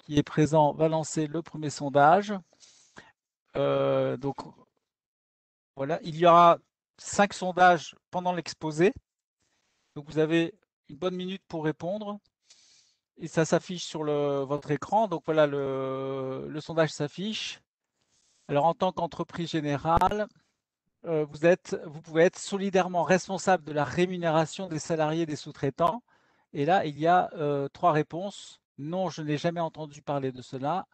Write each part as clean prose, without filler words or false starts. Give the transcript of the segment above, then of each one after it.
qui est présent va lancer le premier sondage. Donc voilà, il y aura 5 sondages pendant l'exposé. Donc vous avez une bonne minute pour répondre. Et ça s'affiche sur votre écran. Donc voilà, le sondage s'affiche. Alors en tant qu'entreprise générale, vous pouvez être solidairement responsable de la rémunération des salariés et des sous-traitants. Et là, il y a 3 réponses. Non, je n'ai jamais entendu parler de cela.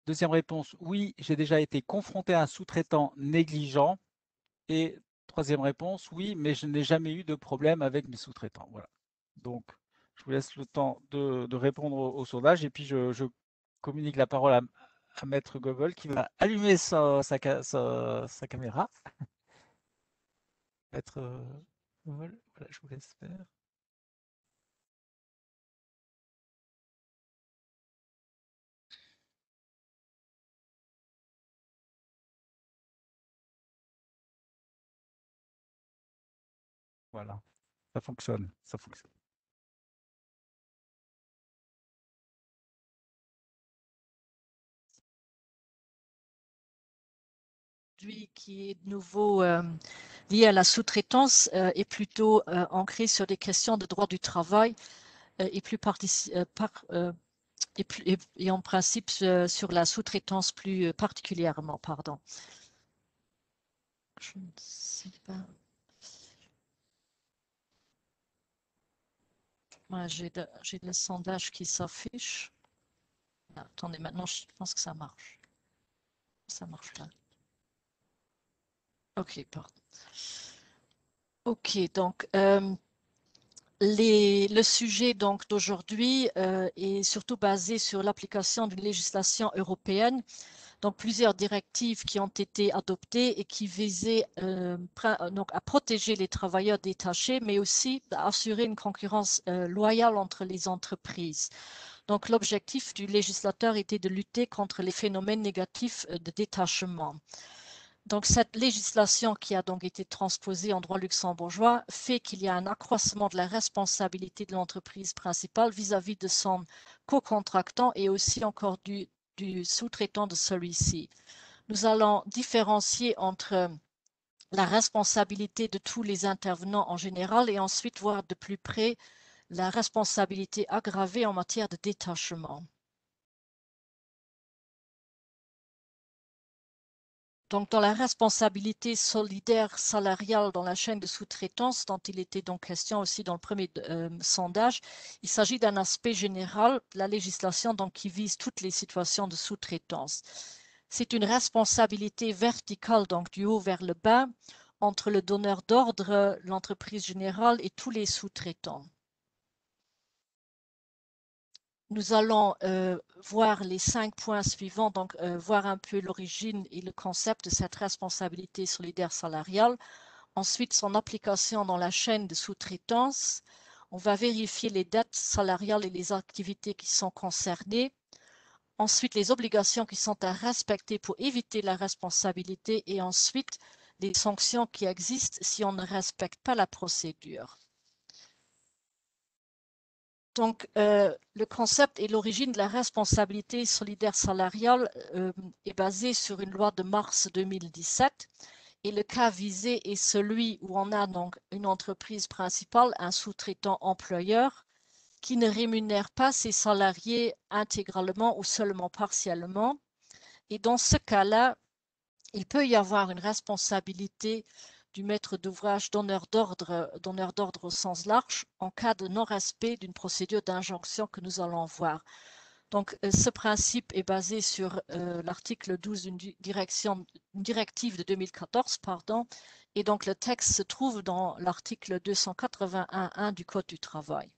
Deuxième réponse, oui, j'ai déjà été confronté à un sous-traitant négligent. Et troisième réponse, oui, mais je n'ai jamais eu de problème avec mes sous-traitants. Voilà. Donc, je vous laisse le temps de répondre au sondage et puis je communique la parole à Maître Gogol qui va allumer sa caméra. Maître Gogol, voilà, je vous laisse faire. Voilà, ça fonctionne, ça fonctionne. Lui qui est de nouveau lié à la sous-traitance est plutôt ancré sur des questions de droit du travail et plus et en principe sur la sous-traitance plus particulièrement, pardon. Je ne sais pas. Moi, j'ai le sondage qui s'affiche. Attendez, maintenant, je pense que ça marche. Ça marche pas. Ok, pardon. Ok, donc le sujet donc d'aujourd'hui est surtout basé sur l'application d'une législation européenne. Donc plusieurs directives qui ont été adoptées et qui visaient donc à protéger les travailleurs détachés, mais aussi à assurer une concurrence loyale entre les entreprises. Donc l'objectif du législateur était de lutter contre les phénomènes négatifs de détachement. Donc cette législation qui a donc été transposée en droit luxembourgeois fait qu'il y a un accroissement de la responsabilité de l'entreprise principale vis-à-vis de son co-contractant et aussi encore du sous-traitant de celui-ci. Nous allons différencier entre la responsabilité de tous les intervenants en général et ensuite voir de plus près la responsabilité aggravée en matière de détachement. Donc, dans la responsabilité solidaire salariale dans la chaîne de sous-traitance, dont il était donc question aussi dans le premier sondage, il s'agit d'un aspect général de la législation donc, qui vise toutes les situations de sous-traitance. C'est une responsabilité verticale, donc du haut vers le bas, entre le donneur d'ordre, l'entreprise générale et tous les sous-traitants. Nous allons voir les 5 points suivants, donc voir un peu l'origine et le concept de cette responsabilité solidaire salariale. Ensuite, son application dans la chaîne de sous-traitance. On va vérifier les dettes salariales et les activités qui sont concernées. Ensuite, les obligations qui sont à respecter pour éviter la responsabilité et ensuite, les sanctions qui existent si on ne respecte pas la procédure. Donc, le concept et l'origine de la responsabilité solidaire salariale est basé sur une loi de mars 2017 et le cas visé est celui où on a donc une entreprise principale, un sous-traitant employeur qui ne rémunère pas ses salariés intégralement ou seulement partiellement. Et dans ce cas-là, il peut y avoir une responsabilité du maître d'ouvrage donneur d'ordre au sens large en cas de non-respect d'une procédure d'injonction que nous allons voir. Donc, ce principe est basé sur l'article 12 d'une directive de 2014, pardon, et donc le texte se trouve dans l'article 281.1 du Code du travail.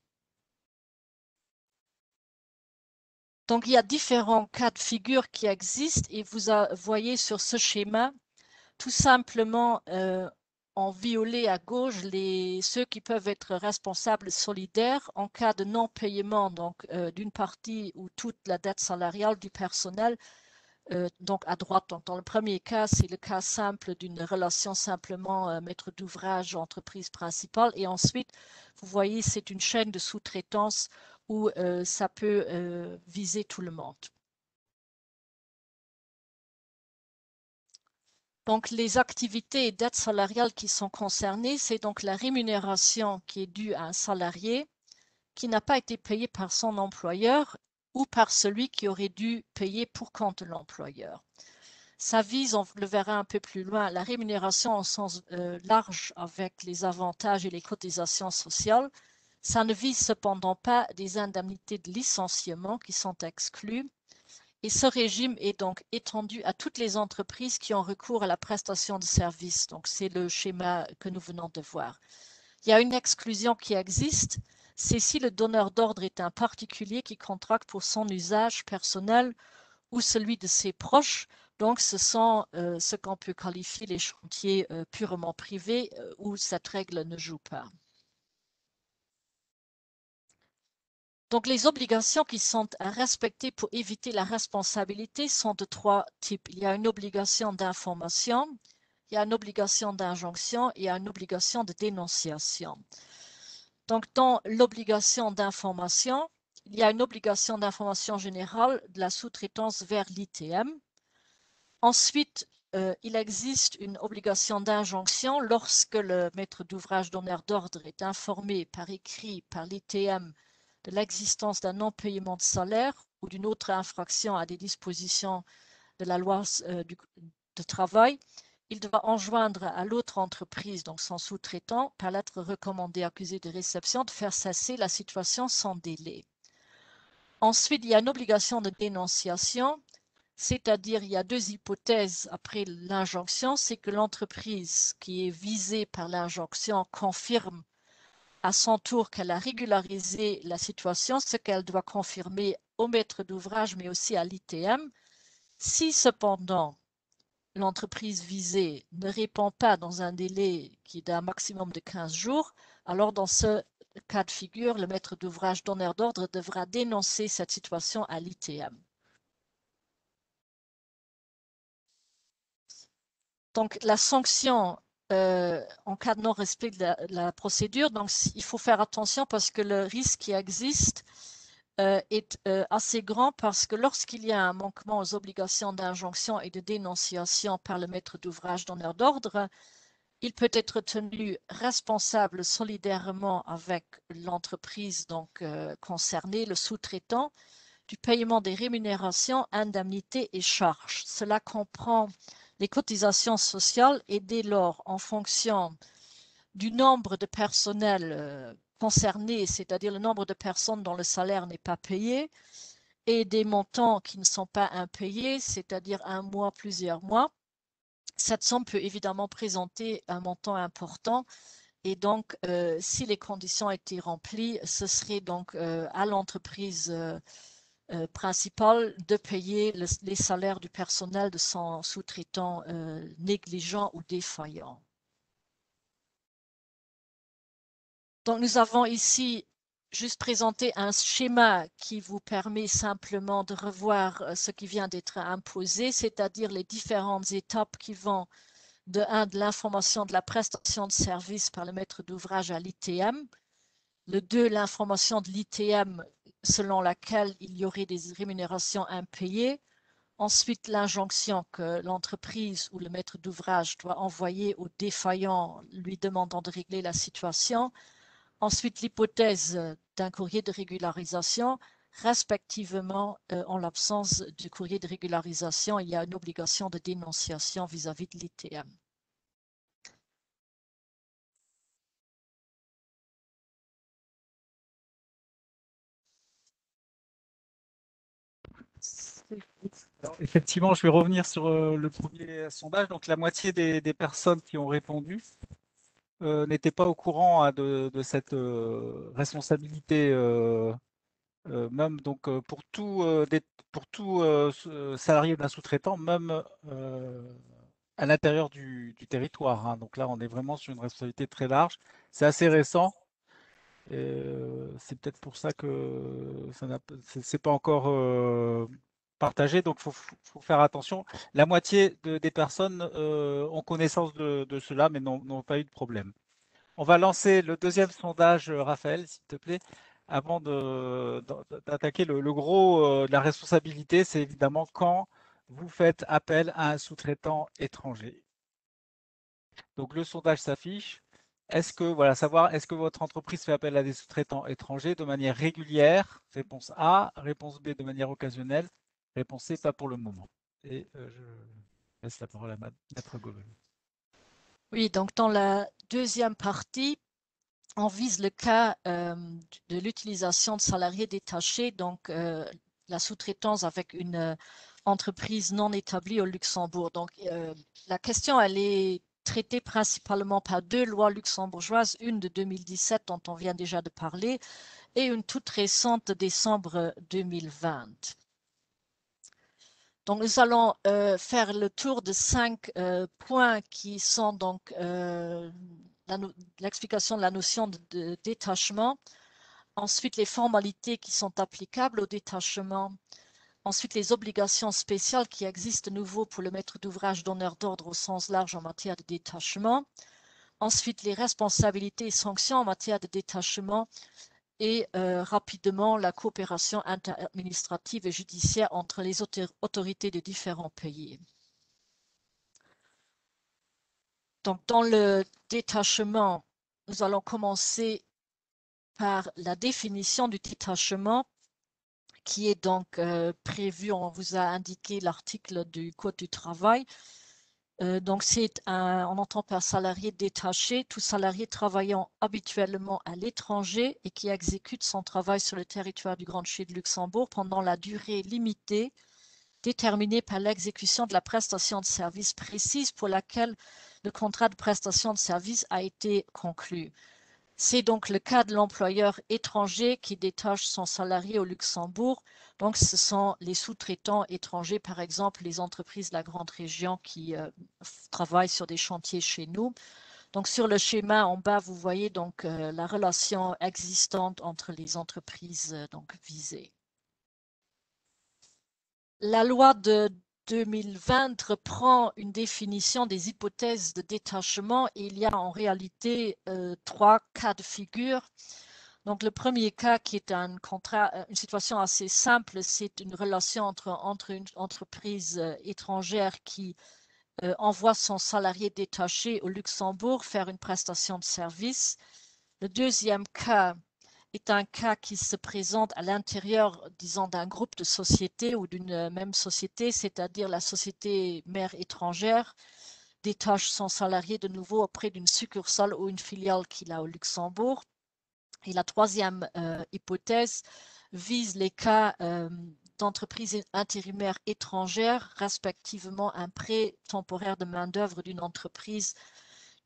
Donc, il y a différents cas de figure qui existent et vous voyez sur ce schéma tout simplement en violet à gauche ceux qui peuvent être responsables solidaires en cas de non-paiement donc d'une partie ou toute la dette salariale du personnel. Donc à droite, donc dans le premier cas, c'est le cas simple d'une relation simplement maître d'ouvrage, entreprise principale. Et ensuite, vous voyez, c'est une chaîne de sous-traitance où ça peut viser tout le monde. Donc, les activités et dettes salariales qui sont concernées, c'est donc la rémunération qui est due à un salarié qui n'a pas été payé par son employeur ou par celui qui aurait dû payer pour compte de l'employeur. Ça vise, on le verra un peu plus loin, la rémunération au sens large avec les avantages et les cotisations sociales. Ça ne vise cependant pas des indemnités de licenciement qui sont exclues. Et ce régime est donc étendu à toutes les entreprises qui ont recours à la prestation de services. Donc, c'est le schéma que nous venons de voir. Il y a une exclusion qui existe, c'est si le donneur d'ordre est un particulier qui contracte pour son usage personnel ou celui de ses proches. Donc, ce sont ce qu'on peut qualifier les chantiers purement privés où cette règle ne joue pas. Donc, les obligations qui sont à respecter pour éviter la responsabilité sont de trois types. Il y a une obligation d'information, il y a une obligation d'injonction et il y a une obligation de dénonciation. Donc, dans l'obligation d'information, il y a une obligation d'information générale de la sous-traitance vers l'ITM. Ensuite, il existe une obligation d'injonction lorsque le maître d'ouvrage donneur d'ordre est informé par écrit par l'ITM de l'existence d'un non-paiement de salaire ou d'une autre infraction à des dispositions de la loi de travail. Il doit enjoindre à l'autre entreprise, donc son sous-traitant, par lettre recommandée accusée de réception, de faire cesser la situation sans délai. Ensuite, il y a une obligation de dénonciation, c'est-à-dire il y a deux hypothèses après l'injonction, c'est que l'entreprise qui est visée par l'injonction confirme à son tour qu'elle a régularisé la situation, ce qu'elle doit confirmer au maître d'ouvrage, mais aussi à l'ITM. Si cependant l'entreprise visée ne répond pas dans un délai qui est d'un maximum de 15 jours, alors dans ce cas de figure, le maître d'ouvrage donneur d'ordre devra dénoncer cette situation à l'ITM. Donc, la sanction en cas de non-respect de la procédure, donc il faut faire attention parce que le risque qui existe est assez grand parce que lorsqu'il y a un manquement aux obligations d'injonction et de dénonciation par le maître d'ouvrage donneur d'ordre, il peut être tenu responsable solidairement avec l'entreprise donc concernée, le sous-traitant, du paiement des rémunérations, indemnités et charges. Cela comprend les cotisations sociales et dès lors, en fonction du nombre de personnels concernés, c'est-à-dire le nombre de personnes dont le salaire n'est pas payé, et des montants qui ne sont pas impayés, c'est-à-dire un mois, plusieurs mois, cette somme peut évidemment présenter un montant important. Et donc, si les conditions étaient remplies, ce serait donc à l'entreprise principale de payer les salaires du personnel de son sous-traitant négligent ou défaillant. Donc, nous avons ici juste présenté un schéma qui vous permet simplement de revoir ce qui vient d'être imposé, c'est-à-dire les différentes étapes qui vont de l'information de la prestation de service par le maître d'ouvrage à l'ITM, le 2, l'information de l'ITM selon laquelle il y aurait des rémunérations impayées, ensuite l'injonction que l'entreprise ou le maître d'ouvrage doit envoyer au défaillant lui demandant de régler la situation, ensuite l'hypothèse d'un courrier de régularisation, respectivement en l'absence du courrier de régularisation, il y a une obligation de dénonciation vis-à-vis de l'ITM. Alors, effectivement, je vais revenir sur le premier sondage. Donc, la moitié des personnes qui ont répondu n'étaient pas au courant de cette responsabilité, même donc pour tout salarié d'un sous-traitant, même à l'intérieur du territoire, hein. Donc là, on est vraiment sur une responsabilité très large. C'est assez récent. C'est peut-être pour ça que c'est pas encore partagé, donc faut faire attention. La moitié des personnes ont connaissance de cela, mais n'ont pas eu de problème. On va lancer le deuxième sondage, Raphaël, s'il te plaît. avant d'attaquer le gros de la responsabilité, c'est évidemment quand vous faites appel à un sous-traitant étranger. Donc le sondage s'affiche. Savoir est-ce que votre entreprise fait appel à des sous-traitants étrangers de manière régulière? Réponse A. Réponse B, de manière occasionnelle. Réponse C, pas pour le moment. Et je laisse la parole à Maître Gobel. Oui, donc dans la deuxième partie, on vise le cas de l'utilisation de salariés détachés, donc la sous-traitance avec une entreprise non établie au Luxembourg. Donc la question, elle est traitée principalement par deux lois luxembourgeoises, une de 2017 dont on vient déjà de parler et une toute récente de décembre 2020. Donc nous allons faire le tour de 5 points qui sont donc l'explication de la notion de détachement, ensuite les formalités qui sont applicables au détachement, ensuite les obligations spéciales qui existent de nouveau pour le maître d'ouvrage donneur d'ordre au sens large en matière de détachement, ensuite les responsabilités et sanctions en matière de détachement et rapidement la coopération interadministrative et judiciaire entre les autorités de différents pays. Donc, dans le détachement, nous allons commencer par la définition du détachement qui est donc prévu, on vous a indiqué l'article du Code du travail. Donc, on entend par salarié détaché, tout salarié travaillant habituellement à l'étranger et qui exécute son travail sur le territoire du Grand-Duché de Luxembourg pendant la durée limitée déterminée par l'exécution de la prestation de service précise pour laquelle le contrat de prestation de service a été conclu. C'est donc le cas de l'employeur étranger qui détache son salarié au Luxembourg. Donc, ce sont les sous-traitants étrangers, par exemple, les entreprises de la grande région qui travaillent sur des chantiers chez nous. Donc, sur le schéma en bas, vous voyez donc la relation existante entre les entreprises donc visées. La loi de 2020 reprend une définition des hypothèses de détachement et il y a en réalité 3 cas de figure. Donc, le premier cas qui est une situation assez simple, c'est une relation entre une entreprise étrangère qui envoie son salarié détaché au Luxembourg faire une prestation de service. Le deuxième cas est un cas qui se présente à l'intérieur, disons, d'un groupe de sociétés ou d'une même société, c'est-à-dire la société mère étrangère détache son salarié de nouveau auprès d'une succursale ou une filiale qu'il a au Luxembourg. Et la troisième hypothèse vise les cas d'entreprises intérimaires étrangères, respectivement un prêt temporaire de main-d'œuvre d'une entreprise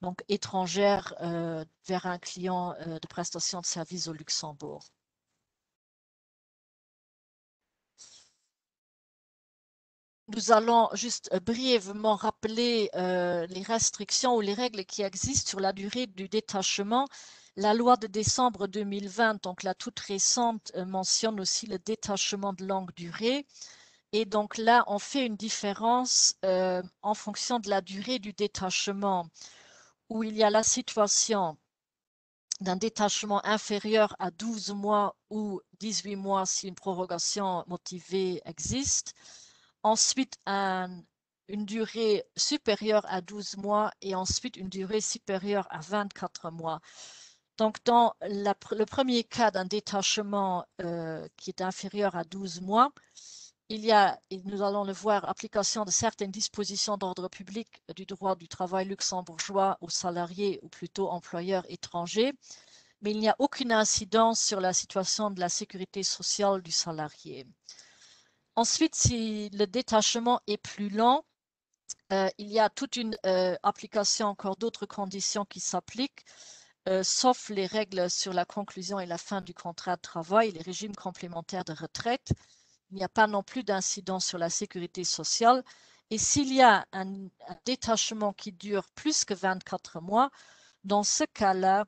donc étrangère vers un client de prestation de services au Luxembourg. Nous allons juste brièvement rappeler les restrictions ou les règles qui existent sur la durée du détachement. La loi de décembre 2020, donc la toute récente, mentionne aussi le détachement de longue durée. Et donc là, on fait une différence en fonction de la durée du détachement, où il y a la situation d'un détachement inférieur à 12 mois ou 18 mois si une prorogation motivée existe. Ensuite, une durée supérieure à 12 mois et ensuite une durée supérieure à 24 mois. Donc, dans le premier cas d'un détachement qui est inférieur à 12 mois, il y a, et nous allons le voir, application de certaines dispositions d'ordre public du droit du travail luxembourgeois aux salariés ou plutôt employeurs étrangers, mais il n'y a aucune incidence sur la situation de la sécurité sociale du salarié. Ensuite, si le détachement est plus lent, il y a toute une application, encore d'autres conditions qui s'appliquent, sauf les règles sur la conclusion et la fin du contrat de travail, les régimes complémentaires de retraite. Il n'y a pas non plus d'incidence sur la sécurité sociale. Et s'il y a un détachement qui dure plus que 24 mois, dans ce cas-là,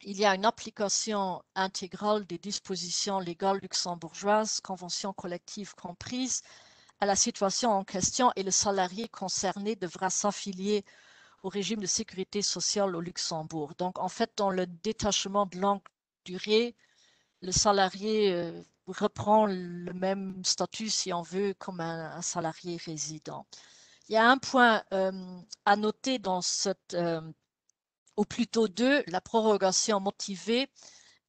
il y a une application intégrale des dispositions légales luxembourgeoises, conventions collectives comprises, à la situation en question et le salarié concerné devra s'affilier au régime de sécurité sociale au Luxembourg. Donc, en fait, dans le détachement de longue durée, le salarié reprend le même statut, si on veut, comme un salarié résident. Il y a un point à noter dans cette, ou plutôt deux, la prorogation motivée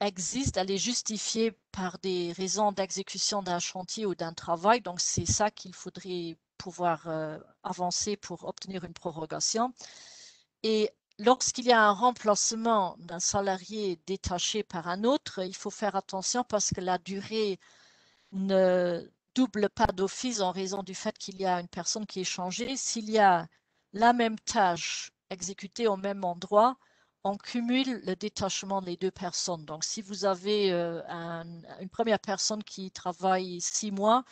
existe, elle est justifiée par des raisons d'exécution d'un chantier ou d'un travail. Donc, c'est ça qu'il faudrait pouvoir avancer pour obtenir une prorogation. Et lorsqu'il y a un remplacement d'un salarié détaché par un autre, il faut faire attention parce que la durée ne double pas d'office en raison du fait qu'il y a une personne qui est changée. S'il y a la même tâche exécutée au même endroit, on cumule le détachement des deux personnes. Donc, si vous avez une première personne qui travaille 6 mois,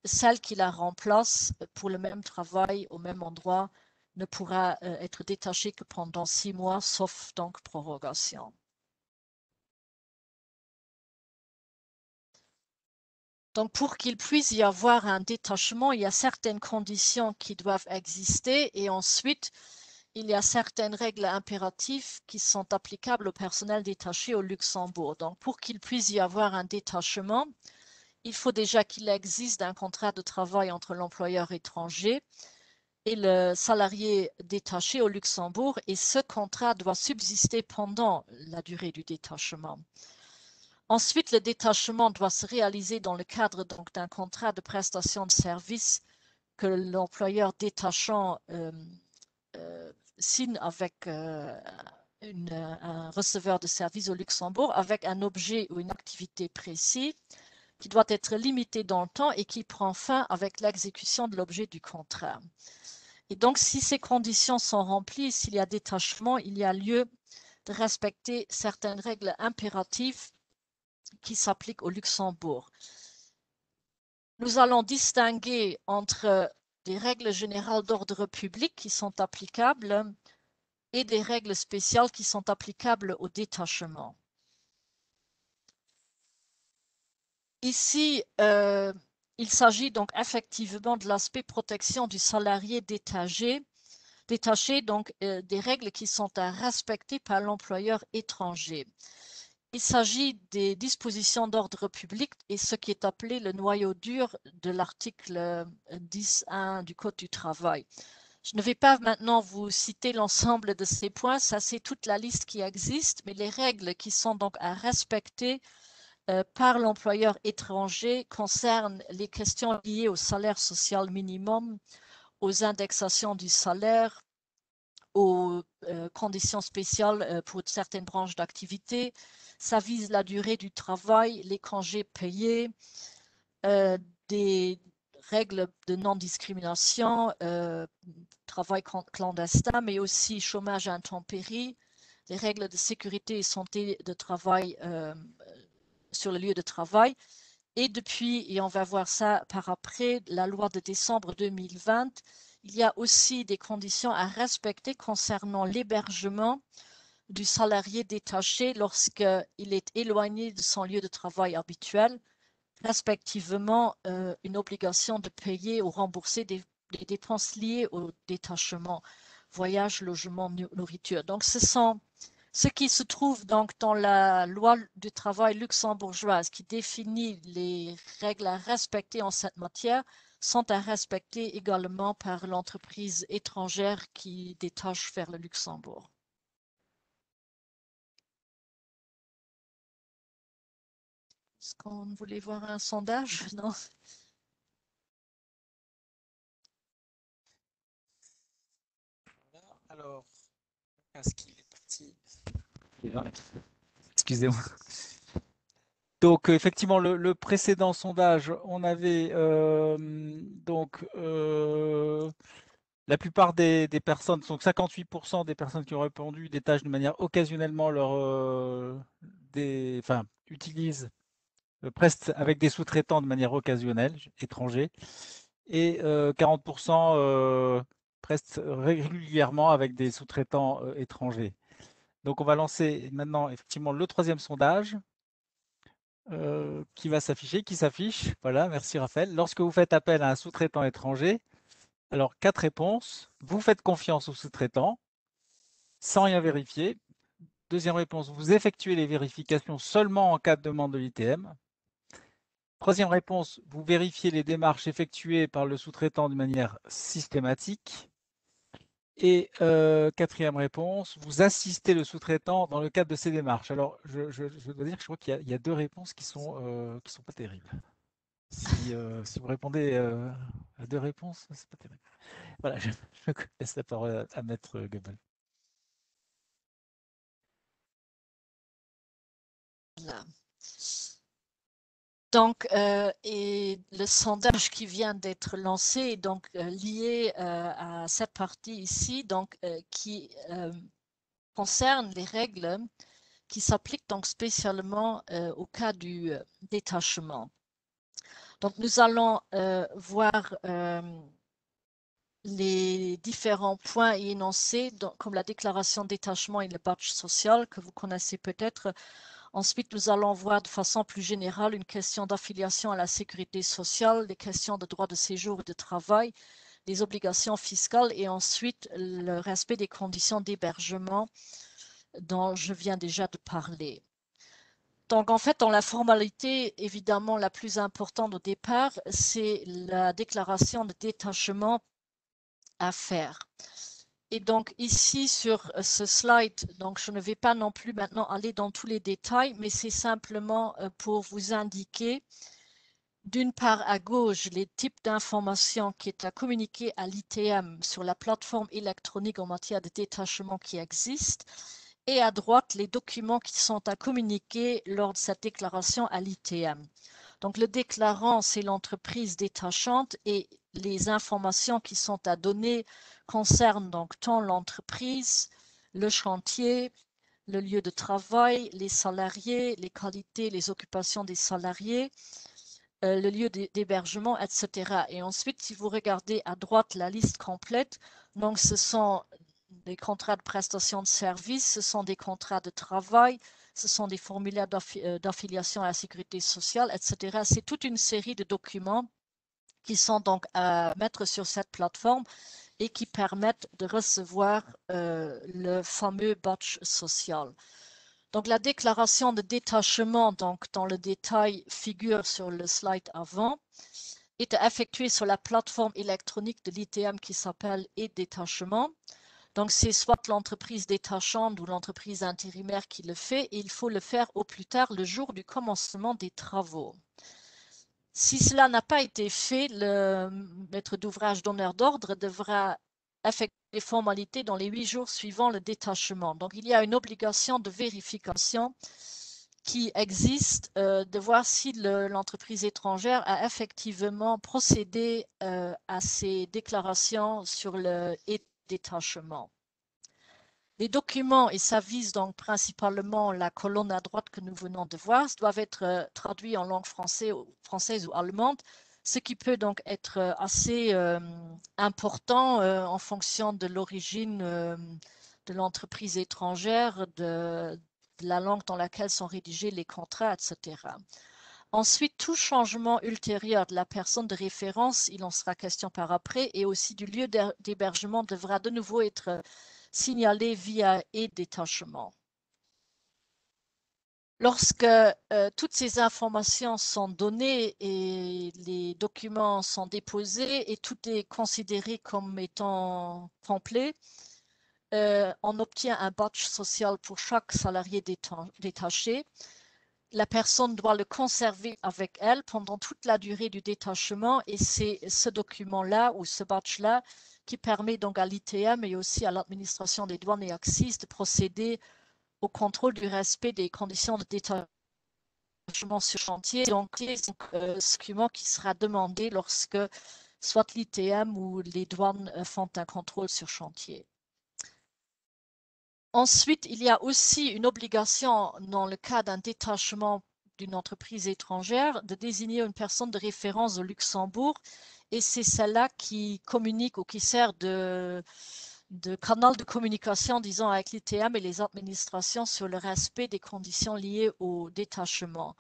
celle qui la remplace pour le même travail au même endroit ne pourra être détachée que pendant 6 mois, sauf donc prorogation. Donc, pour qu'il puisse y avoir un détachement, il y a certaines conditions qui doivent exister et ensuite, il y a certaines règles impératives qui sont applicables au personnel détaché au Luxembourg. Donc, pour qu'il puisse y avoir un détachement, il faut déjà qu'il existe un contrat de travail entre l'employeur étranger et le salarié détaché au Luxembourg et ce contrat doit subsister pendant la durée du détachement. Ensuite, le détachement doit se réaliser dans le cadre donc d'un contrat de prestation de service que l'employeur détachant signe avec un receveur de service au Luxembourg avec un objet ou une activité précis qui doit être limité dans le temps et qui prend fin avec l'exécution de l'objet du contrat. Et donc, si ces conditions sont remplies, s'il y a détachement, il y a lieu de respecter certaines règles impératives qui s'appliquent au Luxembourg. Nous allons distinguer entre des règles générales d'ordre public qui sont applicables et des règles spéciales qui sont applicables au détachement. Ici, il s'agit donc effectivement de l'aspect protection du salarié détaché, donc des règles qui sont à respecter par l'employeur étranger. Il s'agit des dispositions d'ordre public et ce qui est appelé le noyau dur de l'article 10.1 du Code du travail. Je ne vais pas maintenant vous citer l'ensemble de ces points, ça c'est toute la liste qui existe, mais les règles qui sont donc à respecter par l'employeur étranger concernent les questions liées au salaire social minimum, aux indexations du salaire, aux conditions spéciales pour certaines branches d'activité. Ça vise la durée du travail, les congés payés, des règles de non-discrimination, travail clandestin, mais aussi chômage intempérie, les règles de sécurité et santé de travail sur le lieu de travail. Et depuis, et on va voir ça par après, la loi de décembre 2020, il y a aussi des conditions à respecter concernant l'hébergement du salarié détaché lorsqu'il est éloigné de son lieu de travail habituel, respectivement une obligation de payer ou rembourser des dépenses liées au détachement, voyage, logement, nourriture. Donc, ce qui se trouve donc dans la loi du travail luxembourgeoise qui définit les règles à respecter en cette matière sont à respecter également par l'entreprise étrangère qui détache vers le Luxembourg. Est-ce qu'on voulait voir un sondage? Non. Alors, est-ce qu'il est parti? Excusez-moi. Donc, effectivement, le précédent sondage, on avait donc la plupart des personnes, donc 58% des personnes qui ont répondu détachent de manière occasionnellement enfin, utilisent, prestent avec des sous-traitants de manière occasionnelle, étrangers, et 40% prestent régulièrement avec des sous-traitants étrangers. Donc, on va lancer maintenant effectivement le troisième sondage qui va s'afficher, qui s'affiche. Voilà, merci Raphaël. Lorsque vous faites appel à un sous-traitant étranger, alors 4 réponses. Vous faites confiance au sous-traitant sans rien vérifier. Deuxième réponse, vous effectuez les vérifications seulement en cas de demande de l'ITM. Troisième réponse, vous vérifiez les démarches effectuées par le sous-traitant de manière systématique. Et quatrième réponse, vous assistez le sous-traitant dans le cadre de ces démarches. Alors, je dois dire que je crois qu'il y a deux réponses qui sont pas terribles. Si vous répondez à deux réponses, c'est pas terrible. Voilà, je laisse la parole à Maître Goebel. Voilà. Donc, et le sondage qui vient d'être lancé est donc lié à cette partie ici, donc qui concerne les règles qui s'appliquent donc spécialement au cas du détachement. Donc, nous allons voir les différents points et énoncés, comme la déclaration de détachement et le badge social que vous connaissez peut-être. Ensuite, nous allons voir de façon plus générale une question d'affiliation à la sécurité sociale, des questions de droit de séjour et de travail, les obligations fiscales et ensuite le respect des conditions d'hébergement dont je viens déjà de parler. Donc, en fait, dans la formalité, évidemment, la plus importante au départ, c'est la déclaration de détachement à faire. Et donc ici sur ce slide, donc je ne vais pas non plus maintenant aller dans tous les détails, mais c'est simplement pour vous indiquer d'une part à gauche les types d'informations qui est à communiquer à l'ITM sur la plateforme électronique en matière de détachement qui existe et à droite les documents qui sont à communiquer lors de cette déclaration à l'ITM. Donc le déclarant, c'est l'entreprise détachante et les informations qui sont à donner concernent donc tant l'entreprise, le chantier, le lieu de travail, les salariés, les qualités, les occupations des salariés, le lieu d'hébergement, etc. Et ensuite, si vous regardez à droite la liste complète, donc ce sont des contrats de prestation de services, ce sont des contrats de travail, ce sont des formulaires d'affiliation à la sécurité sociale, etc. C'est toute une série de documents qui sont donc à mettre sur cette plateforme et qui permettent de recevoir le fameux badge social. Donc la déclaration de détachement, donc dans le détail figure sur le slide avant, est effectuée sur la plateforme électronique de l'ITM qui s'appelle e-détachement. Donc c'est soit l'entreprise détachante ou l'entreprise intérimaire qui le fait et il faut le faire au plus tard le jour du commencement des travaux. Si cela n'a pas été fait, le maître d'ouvrage donneur d'ordre devra effectuer les formalités dans les 8 jours suivant le détachement. Donc il y a une obligation de vérification qui existe de voir si l'entreprise étrangère a effectivement procédé à ces déclarations sur le détachement. Les documents, et ça vise donc principalement la colonne à droite que nous venons de voir, doivent être traduits en langue française ou allemande, ce qui peut donc être assez important en fonction de l'origine de l'entreprise étrangère, de la langue dans laquelle sont rédigés les contrats, etc. Ensuite, tout changement ultérieur de la personne de référence, il en sera question par après, et aussi du lieu d'hébergement devra de nouveau être signalé via e-détachement. Lorsque toutes ces informations sont données et les documents sont déposés et tout est considéré comme étant complet, on obtient un badge social pour chaque salarié détaché. La personne doit le conserver avec elle pendant toute la durée du détachement et c'est ce document-là ou ce badge-là qui permet donc à l'ITM et aussi à l'administration des douanes et accises de procéder au contrôle du respect des conditions de détachement sur chantier. Donc, ce document qui sera demandé lorsque soit l'ITM ou les douanes font un contrôle sur chantier. Ensuite, il y a aussi une obligation dans le cas d'un détachement d'une entreprise étrangère de désigner une personne de référence au Luxembourg et c'est celle-là qui communique ou qui sert de canal de communication, disons, avec l'ITM et les administrations sur le respect des conditions liées au détachement.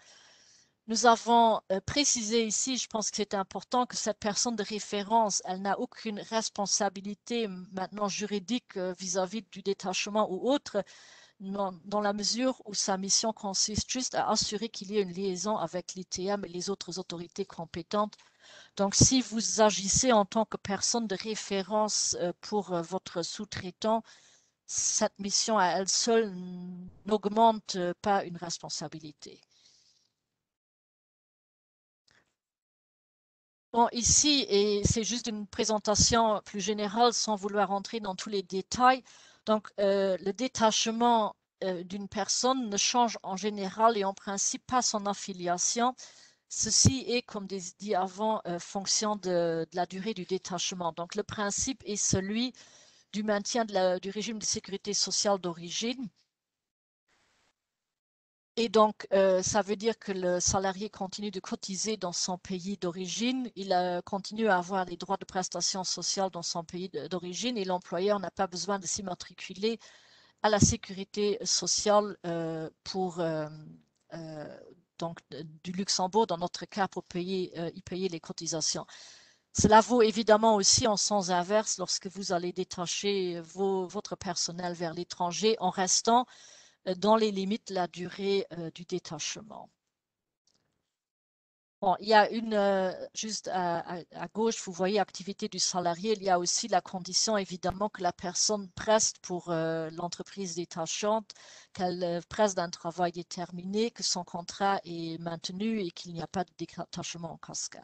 Nous avons précisé ici, je pense que c'est important, que cette personne de référence, elle n'a aucune responsabilité maintenant juridique vis-à-vis du détachement ou autre, dans la mesure où sa mission consiste juste à assurer qu'il y ait une liaison avec l'ITM et les autres autorités compétentes. Donc, si vous agissez en tant que personne de référence pour votre sous-traitant, cette mission à elle seule n'augmente pas une responsabilité. Bon, ici, et c'est juste une présentation plus générale sans vouloir entrer dans tous les détails. Donc, le détachement d'une personne ne change en général et en principe pas son affiliation. Ceci est, comme dit avant, fonction de la durée du détachement. Donc, le principe est celui du maintien du régime de sécurité sociale d'origine. Et donc, ça veut dire que le salarié continue de cotiser dans son pays d'origine, il continue à avoir les droits de prestations sociales dans son pays d'origine et l'employeur n'a pas besoin de s'immatriculer à la sécurité sociale donc, du Luxembourg, dans notre cas, pour y payer les cotisations. Cela vaut évidemment aussi en sens inverse lorsque vous allez détacher votre personnel vers l'étranger en restant dans les limites de la durée du détachement. Bon, il y a juste à gauche, vous voyez activité du salarié. Il y a aussi la condition, évidemment, que la personne preste pour l'entreprise détachante, qu'elle preste d'un travail déterminé, que son contrat est maintenu et qu'il n'y a pas de détachement en cascade.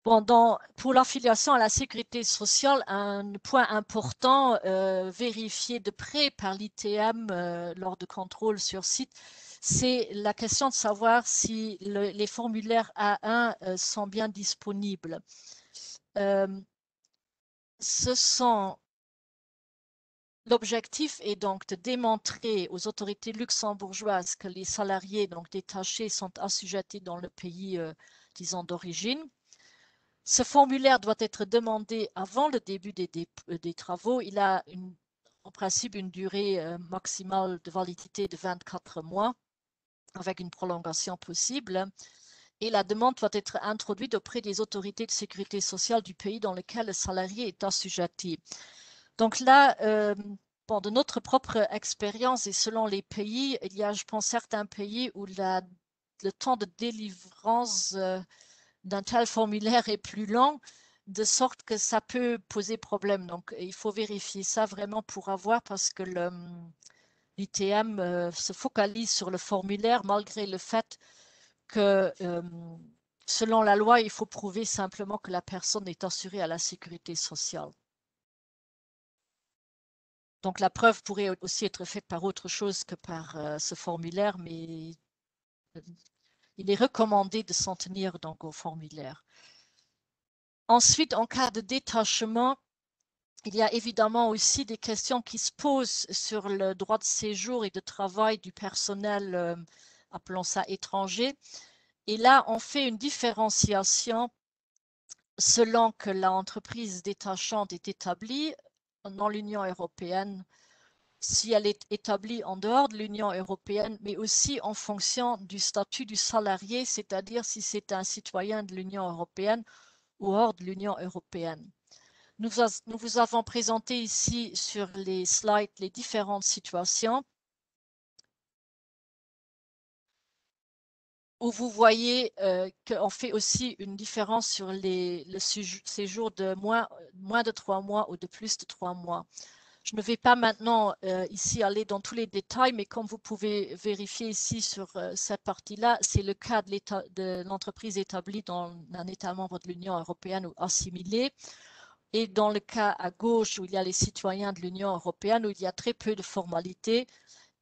Bon, pour l'affiliation à la sécurité sociale, un point important vérifié de près par l'ITM lors de contrôles sur site, c'est la question de savoir si les formulaires A1 sont bien disponibles. L'objectif est donc de démontrer aux autorités luxembourgeoises que les salariés donc détachés sont assujettis dans le pays, disons, d'origine. Ce formulaire doit être demandé avant le début des travaux. Il a en principe une durée maximale de validité de 24 mois avec une prolongation possible. Et la demande doit être introduite auprès des autorités de sécurité sociale du pays dans lequel le salarié est assujetti. Donc là, de notre propre expérience et selon les pays, il y a, je pense, certains pays où le temps de délivrance d'un tel formulaire est plus long, de sorte que ça peut poser problème. Donc, il faut vérifier ça vraiment pour avoir, parce que l'ITM se focalise sur le formulaire malgré le fait que, selon la loi, il faut prouver simplement que la personne est assurée à la sécurité sociale. Donc, la preuve pourrait aussi être faite par autre chose que par ce formulaire, mais il est recommandé de s'en tenir donc au formulaire. Ensuite, en cas de détachement, il y a évidemment aussi des questions qui se posent sur le droit de séjour et de travail du personnel, appelons ça étranger. Et là, on fait une différenciation selon que l'entreprise détachante est établie dans l'Union européenne, si elle est établie en dehors de l'Union européenne, mais aussi en fonction du statut du salarié, c'est-à-dire si c'est un citoyen de l'Union européenne ou hors de l'Union européenne. Nous vous avons présenté ici sur les slides les différentes situations où vous voyez qu'on fait aussi une différence sur le séjour de moins de 3 mois ou de plus de 3 mois. Je ne vais pas maintenant ici aller dans tous les détails, mais comme vous pouvez vérifier ici sur cette partie-là, c'est le cas de l'entreprise établie dans un État membre de l'Union européenne ou assimilé. Et dans le cas à gauche où il y a les citoyens de l'Union européenne, où il y a très peu de formalités.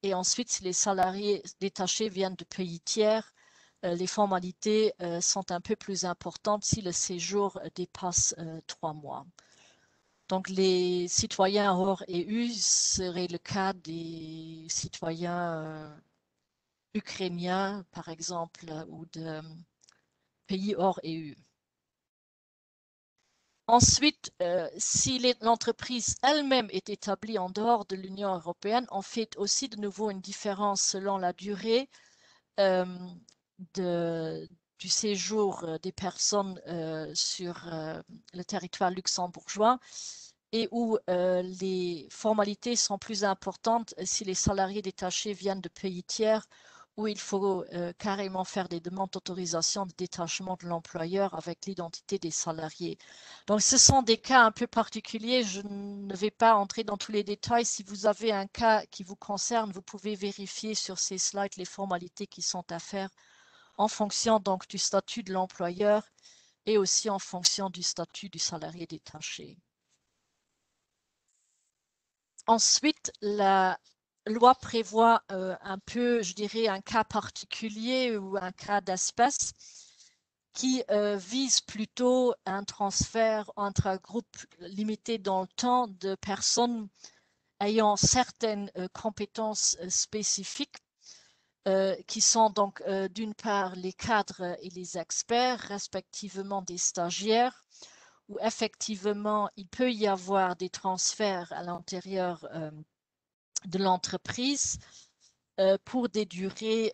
Et ensuite, si les salariés détachés viennent de pays tiers, les formalités sont un peu plus importantes si le séjour dépasse 3 mois. Donc, les citoyens hors EU seraient le cas des citoyens ukrainiens, par exemple, ou de pays hors EU. Ensuite, si l'entreprise elle-même est établie en dehors de l'Union européenne, on fait aussi de nouveau une différence selon la durée du séjour des personnes sur le territoire luxembourgeois. et où les formalités sont plus importantes si les salariés détachés viennent de pays tiers, où il faut carrément faire des demandes d'autorisation de détachement de l'employeur avec l'identité des salariés. Donc, ce sont des cas un peu particuliers. Je ne vais pas entrer dans tous les détails. Si vous avez un cas qui vous concerne, vous pouvez vérifier sur ces slides les formalités qui sont à faire en fonction donc du statut de l'employeur et aussi en fonction du statut du salarié détaché. Ensuite, la loi prévoit un peu, je dirais, un cas particulier ou un cas d'espèce qui vise plutôt un transfert entre un groupe limité dans le temps de personnes ayant certaines compétences spécifiques qui sont donc d'une part les cadres et les experts, respectivement des stagiaires, où effectivement il peut y avoir des transferts à l'intérieur de l'entreprise pour des durées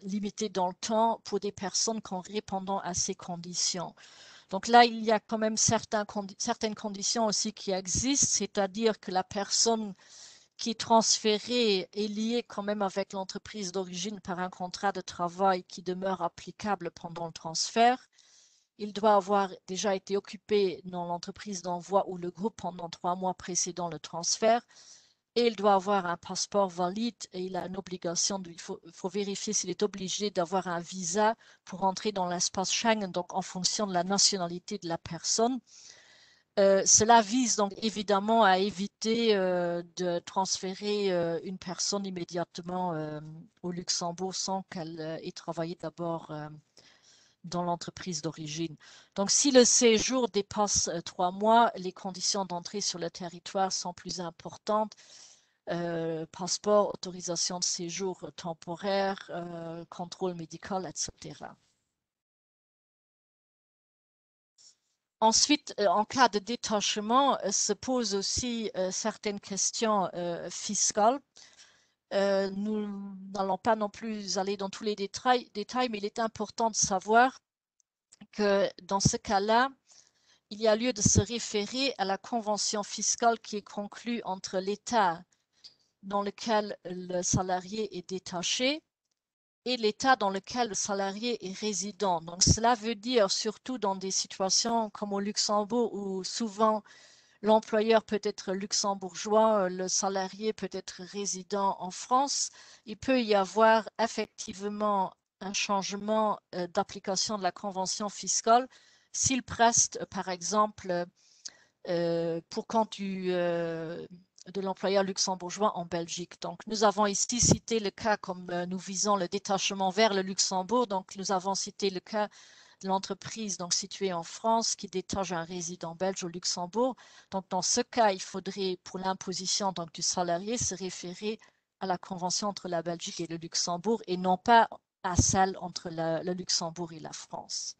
limitées dans le temps pour des personnes qui répondant à ces conditions. Donc là, il y a quand même certaines conditions aussi qui existent, c'est-à-dire que la personne qui est transférée est liée quand même avec l'entreprise d'origine par un contrat de travail qui demeure applicable pendant le transfert. Il doit avoir déjà été occupé dans l'entreprise d'envoi ou le groupe pendant 3 mois précédant le transfert. Et il doit avoir un passeport valide et il a une obligation, il faut vérifier s'il est obligé d'avoir un visa pour entrer dans l'espace Schengen, donc en fonction de la nationalité de la personne. Cela vise donc évidemment à éviter de transférer une personne immédiatement au Luxembourg sans qu'elle ait travaillé d'abord dans l'entreprise d'origine. Donc, si le séjour dépasse 3 mois, les conditions d'entrée sur le territoire sont plus importantes. Passeport, autorisation de séjour temporaire, contrôle médical, etc. Ensuite, en cas de détachement, se posent aussi certaines questions fiscales. Nous n'allons pas non plus aller dans tous les détails, mais il est important de savoir que dans ce cas-là, il y a lieu de se référer à la convention fiscale qui est conclue entre l'État dans lequel le salarié est détaché et l'État dans lequel le salarié est résident. Donc, cela veut dire, surtout dans des situations comme au Luxembourg, où souvent l'employeur peut être luxembourgeois, le salarié peut être résident en France, il peut y avoir effectivement un changement d'application de la convention fiscale s'il preste, par exemple, pour compte de l'employeur luxembourgeois en Belgique. Donc, nous avons ici cité le cas comme nous visons le détachement vers le Luxembourg. Donc, nous avons cité le cas de l'entreprise donc située en France qui détache un résident belge au Luxembourg. Donc, dans ce cas, il faudrait, pour l'imposition donc, du salarié, se référer à la convention entre la Belgique et le Luxembourg et non pas à celle entre le Luxembourg et la France.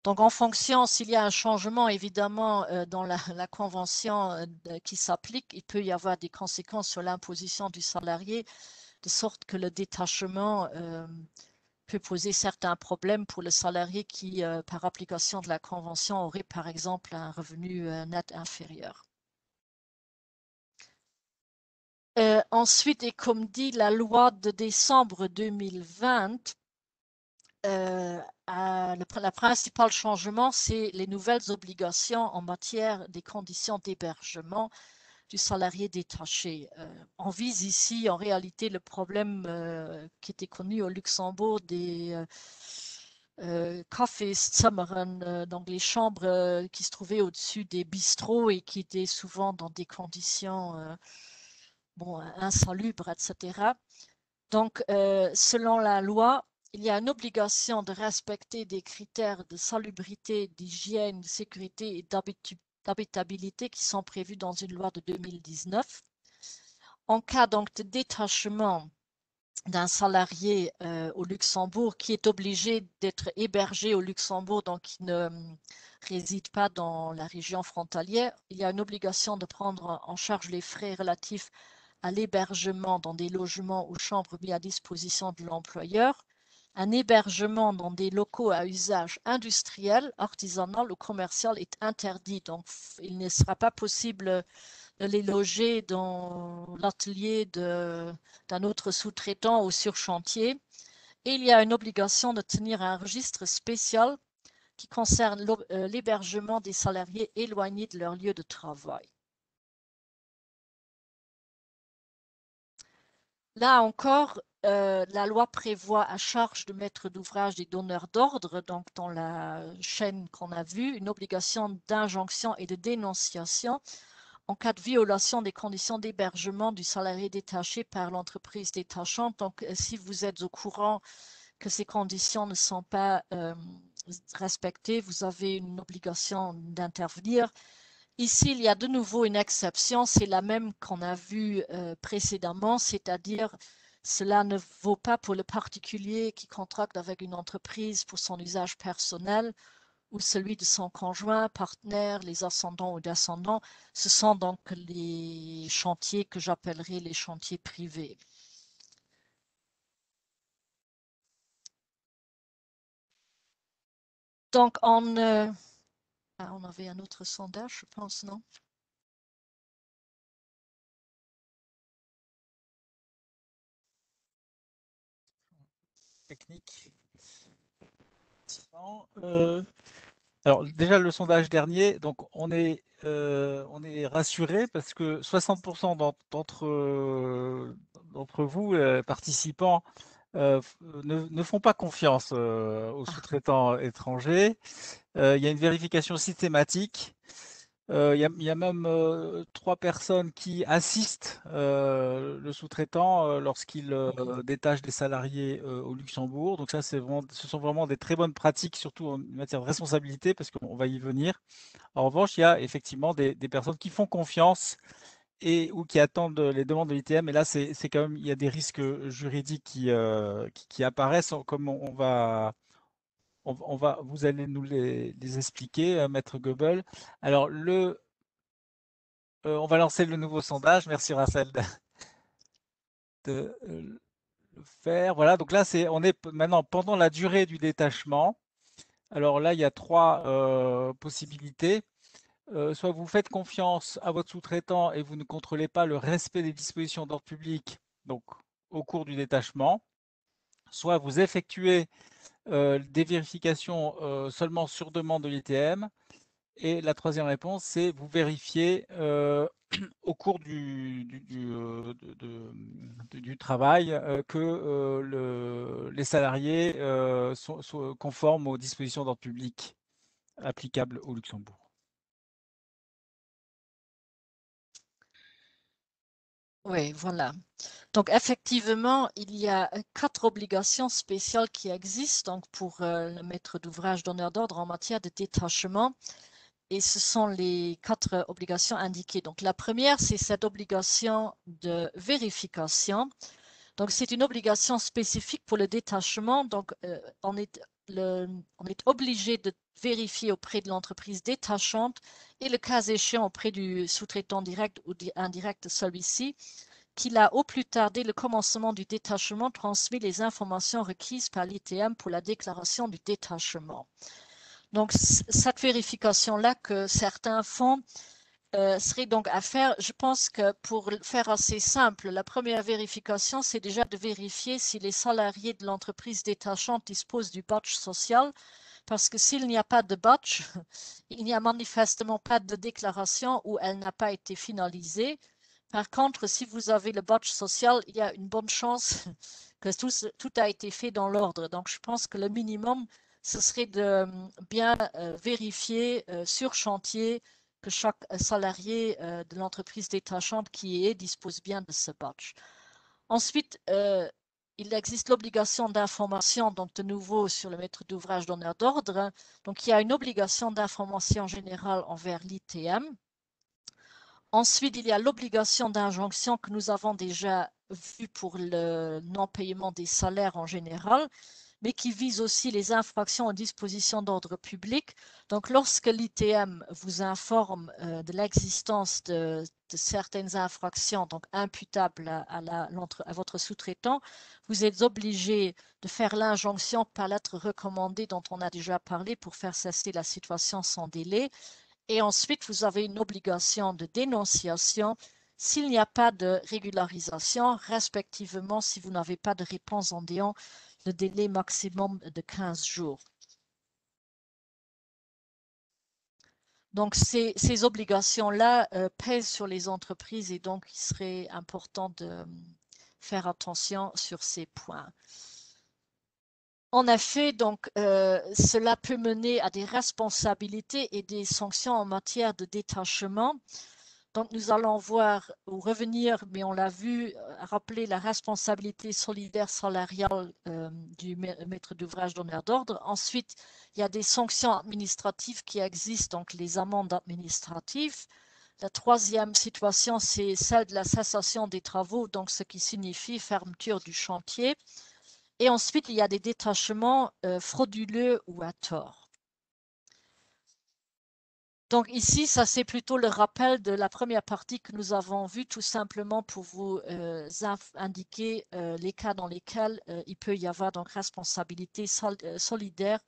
Donc, en fonction, s'il y a un changement, évidemment, dans la convention qui s'applique, il peut y avoir des conséquences sur l'imposition du salarié, de sorte que le détachement peut poser certains problèmes pour le salarié qui, par application de la convention, aurait, par exemple, un revenu net inférieur. Ensuite, et comme dit la loi de décembre 2020, le principal changement, c'est les nouvelles obligations en matière des conditions d'hébergement du salarié détaché. On vise ici en réalité le problème qui était connu au Luxembourg des Kaffeezimmern, donc les chambres qui se trouvaient au-dessus des bistrots et qui étaient souvent dans des conditions insalubres, etc. Donc, selon la loi, il y a une obligation de respecter des critères de salubrité, d'hygiène, de sécurité et d'habitabilité qui sont prévus dans une loi de 2019. En cas donc de détachement d'un salarié au Luxembourg qui est obligé d'être hébergé au Luxembourg, donc qui ne réside pas dans la région frontalière, il y a une obligation de prendre en charge les frais relatifs à l'hébergement dans des logements ou chambres mis à disposition de l'employeur. un hébergement dans des locaux à usage industriel, artisanal ou commercial est interdit. Donc, il ne sera pas possible de les loger dans l'atelier d'un autre sous-traitant ou sur chantier. Et il y a une obligation de tenir un registre spécial qui concerne l'hébergement des salariés éloignés de leur lieu de travail. Là encore, la loi prévoit à charge du maître d'ouvrage des donneurs d'ordre, donc dans la chaîne qu'on a vue, une obligation d'injonction et de dénonciation en cas de violation des conditions d'hébergement du salarié détaché par l'entreprise détachante. Donc, si vous êtes au courant que ces conditions ne sont pas respectées, vous avez une obligation d'intervenir. Ici, il y a de nouveau une exception, c'est la même qu'on a vue précédemment, c'est-à-dire cela ne vaut pas pour le particulier qui contracte avec une entreprise pour son usage personnel ou celui de son conjoint, partenaire, les ascendants ou descendants. Ce sont donc les chantiers que j'appellerai les chantiers privés. Donc, on avait un autre sondage, je pense, non? Technique. Alors déjà le sondage dernier, donc on est rassuré parce que 60% d'entre vous participants ne font pas confiance aux Ah, sous-traitants étrangers. Il y a une vérification systématique. Il y a même 3 personnes qui assistent le sous-traitant lorsqu'il ok. détache des salariés au Luxembourg. Donc ça, ce sont vraiment des très bonnes pratiques, surtout en matière de responsabilité, parce qu'on va y venir. En revanche, il y a effectivement des personnes qui font confiance et ou qui attendent les demandes de l'ITM. Et là, c'est quand même, il y a des risques juridiques qui apparaissent, comme vous allez nous les expliquer, Maître Goebel. Alors, on va lancer le nouveau sondage. Merci Raphaël de le faire. Voilà, donc là, on est maintenant pendant la durée du détachement. Alors là, il y a trois possibilités. Soit vous faites confiance à votre sous-traitant et vous ne contrôlez pas le respect des dispositions d'ordre public, donc au cours du détachement. Soit vous effectuez des vérifications seulement sur demande de l'ITM. Et la troisième réponse, c'est vous vérifiez au cours du travail que les salariés sont conformes aux dispositions d'ordre public applicables au Luxembourg. Oui, voilà. Donc, effectivement, il y a 4 obligations spéciales qui existent donc, pour le maître d'ouvrage donneur d'ordre en matière de détachement. Et ce sont les 4 obligations indiquées. Donc, la première, c'est cette obligation de vérification. Donc, c'est une obligation spécifique pour le détachement. Donc, on est obligé de vérifier auprès de l'entreprise détachante et le cas échéant auprès du sous-traitant direct ou indirect de celui-ci, qu'il a au plus tard dès le commencement du détachement transmis les informations requises par l'ITM pour la déclaration du détachement. Donc, cette vérification-là que certains font serait donc à faire. Je pense que pour faire assez simple, la première vérification, c'est déjà de vérifier si les salariés de l'entreprise détachante disposent du badge social, parce que s'il n'y a pas de badge, il n'y a manifestement pas de déclaration ou elle n'a pas été finalisée. Par contre, si vous avez le badge social, il y a une bonne chance que tout a été fait dans l'ordre. Donc, je pense que le minimum, ce serait de bien vérifier sur chantier que chaque salarié de l'entreprise détachante qui est dispose bien de ce badge. Ensuite, il existe l'obligation d'information, donc de nouveau sur le maître d'ouvrage donneur d'ordre. Donc, il y a une obligation d'information générale envers l'ITM. Ensuite, il y a l'obligation d'injonction que nous avons déjà vue pour le non-paiement des salaires en général. mais qui vise aussi les infractions aux dispositions d'ordre public. Donc, lorsque l'ITM vous informe de l'existence de certaines infractions donc imputables à votre sous-traitant, vous êtes obligé de faire l'injonction par lettre recommandée dont on a déjà parlé pour faire cesser la situation sans délai. Et ensuite, vous avez une obligation de dénonciation s'il n'y a pas de régularisation, respectivement si vous n'avez pas de réponse en déant le délai maximum de 15 jours. Donc, ces obligations-là pèsent sur les entreprises et donc il serait important de faire attention sur ces points. En effet, donc, cela peut mener à des responsabilités et des sanctions en matière de détachement. Donc, nous allons voir ou revenir, mais on l'a vu, rappeler la responsabilité solidaire salariale du maître d'ouvrage donneur d'ordre. Ensuite, il y a des sanctions administratives qui existent, donc les amendes administratives. La troisième situation, c'est celle de la cessation des travaux, donc ce qui signifie fermeture du chantier. Et ensuite, il y a des détachements frauduleux ou à tort. Donc ici, ça c'est plutôt le rappel de la première partie que nous avons vue, tout simplement pour vous indiquer les cas dans lesquels il peut y avoir donc responsabilité solidaire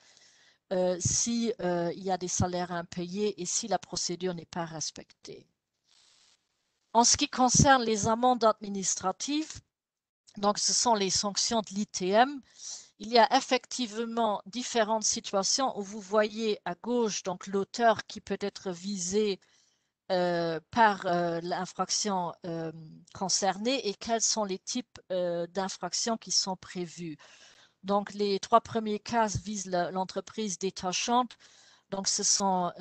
si il y a des salaires impayés et si la procédure n'est pas respectée. En ce qui concerne les amendes administratives, donc ce sont les sanctions de l'ITM. Il y a effectivement différentes situations où vous voyez à gauche donc l'auteur qui peut être visé par l'infraction concernée et quels sont les types d'infractions qui sont prévues. Donc les trois premiers cas visent l'entreprise détachante. Donc ce sont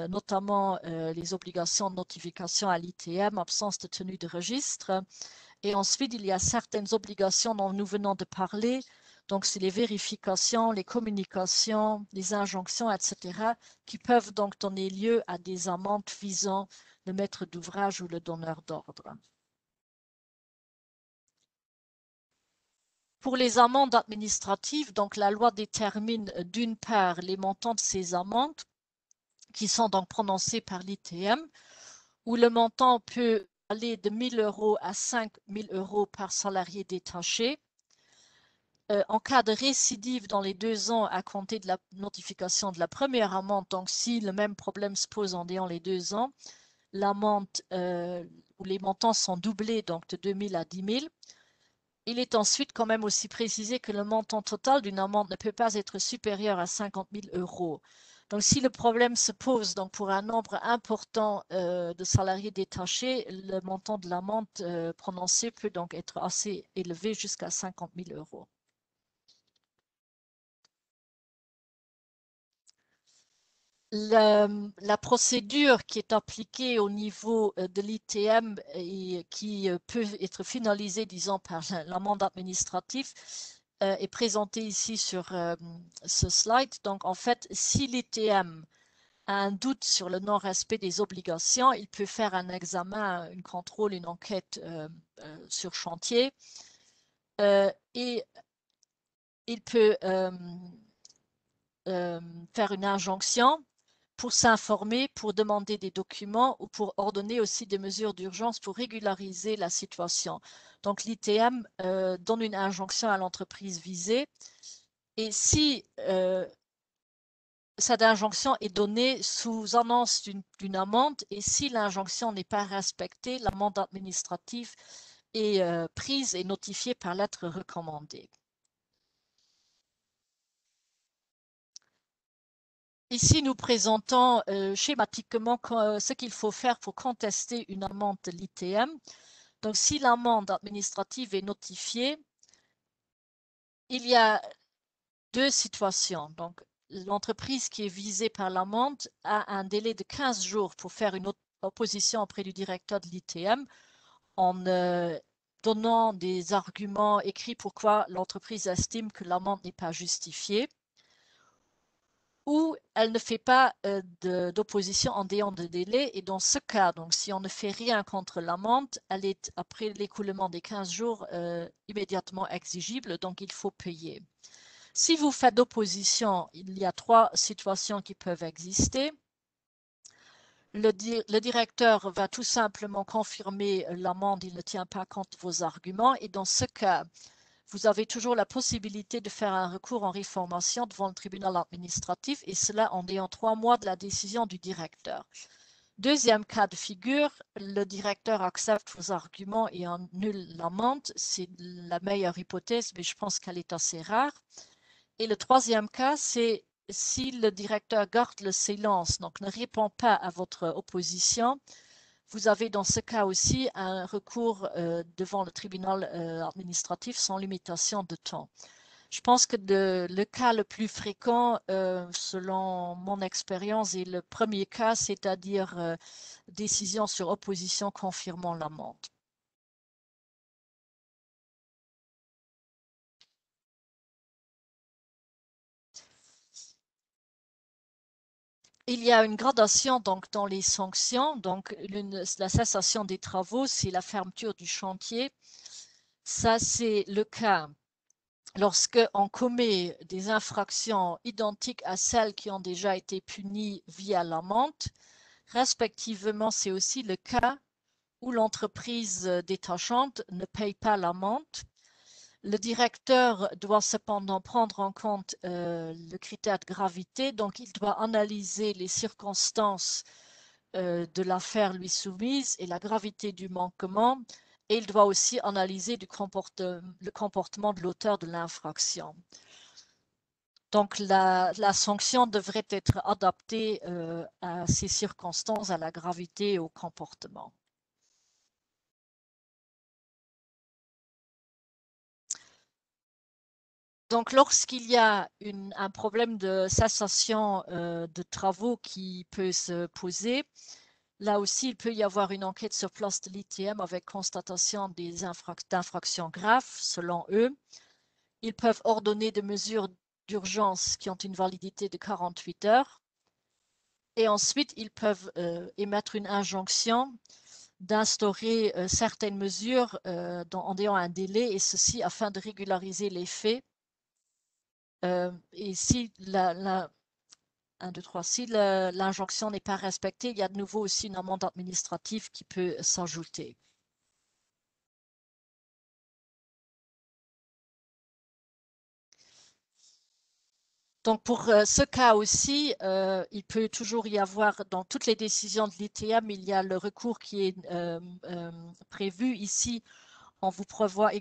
notamment les obligations de notification à l'ITM, absence de tenue de registre. Et ensuite, il y a certaines obligations dont nous venons de parler. Donc, c'est les vérifications, les communications, les injonctions, etc., qui peuvent donc donner lieu à des amendes visant le maître d'ouvrage ou le donneur d'ordre. Pour les amendes administratives, donc la loi détermine d'une part les montants de ces amendes qui sont donc prononcées par l'ITM, où le montant peut aller de 1 000 € à 5 000 € par salarié détaché. En cas de récidive dans les 2 ans à compter de la notification de la première amende, donc si le même problème se pose en déant les 2 ans, l'amende ou les montants sont doublés donc de 2 000 à 10 000. Il est ensuite quand même aussi précisé que le montant total d'une amende ne peut pas être supérieur à 50 000 €. Donc, si le problème se pose donc, pour un nombre important de salariés détachés, le montant de l'amende prononcée peut donc être assez élevé jusqu'à 50 000 €. La procédure qui est appliquée au niveau de l'ITM et qui peut être finalisée, disons, par l'amende administrative est présentée ici sur ce slide. Donc, en fait, si l'ITM a un doute sur le non-respect des obligations, il peut faire un examen, un contrôle, une enquête sur chantier et il peut faire une injonction pour s'informer, pour demander des documents ou pour ordonner aussi des mesures d'urgence pour régulariser la situation. Donc l'ITM donne une injonction à l'entreprise visée et si cette injonction est donnée sous annonce d'une amende et si l'injonction n'est pas respectée, l'amende administrative est prise et notifiée par lettre recommandée. Ici, nous présentons schématiquement ce qu'il faut faire pour contester une amende de l'ITM. Donc, si l'amende administrative est notifiée, il y a deux situations. Donc, l'entreprise qui est visée par l'amende a un délai de 15 jours pour faire une opposition auprès du directeur de l'ITM en donnant des arguments écrits pourquoi l'entreprise estime que l'amende n'est pas justifiée. Ou elle ne fait pas d'opposition en déant de délai. Et dans ce cas, donc, si on ne fait rien contre l'amende, elle est, après l'écoulement des 15 jours, immédiatement exigible, donc il faut payer. Si vous faites d'opposition, il y a 3 situations qui peuvent exister. Le directeur va tout simplement confirmer l'amende, il ne tient pas compte de vos arguments, et dans ce cas, vous avez toujours la possibilité de faire un recours en réformation devant le tribunal administratif, et cela en ayant 3 mois de la décision du directeur. Deuxième cas de figure, le directeur accepte vos arguments et annule l'amende. C'est la meilleure hypothèse, mais je pense qu'elle est assez rare. Et le troisième cas, c'est si le directeur garde le silence, donc ne répond pas à votre opposition, vous avez dans ce cas aussi un recours devant le tribunal administratif sans limitation de temps. Je pense que le cas le plus fréquent, selon mon expérience, est le premier cas, c'est-à-dire décision sur opposition confirmant l'amende. Il y a une gradation donc dans les sanctions. Donc la cessation des travaux, c'est la fermeture du chantier. Ça, c'est le cas lorsque on commet des infractions identiques à celles qui ont déjà été punies via l'amende. Respectivement, c'est aussi le cas où l'entreprise détachante ne paye pas l'amende. Le directeur doit cependant prendre en compte le critère de gravité, donc il doit analyser les circonstances de l'affaire lui soumise et la gravité du manquement, et il doit aussi analyser le comportement de l'auteur de l'infraction. Donc la sanction devrait être adaptée à ces circonstances, à la gravité et au comportement. Donc, lorsqu'il y a un problème de cessation de travaux qui peut se poser, là aussi, il peut y avoir une enquête sur place de l'ITM avec constatation d'infractions graves, selon eux. Ils peuvent ordonner des mesures d'urgence qui ont une validité de 48 heures. Et ensuite, ils peuvent émettre une injonction d'instaurer certaines mesures en ayant un délai, et ceci afin de régulariser les faits. Et si si l'injonction n'est pas respectée, il y a de nouveau aussi une amende administrative qui peut s'ajouter. Donc pour ce cas aussi, il peut toujours y avoir, dans toutes les décisions de l'ITM, il y a le recours qui est prévu ici. On vous présente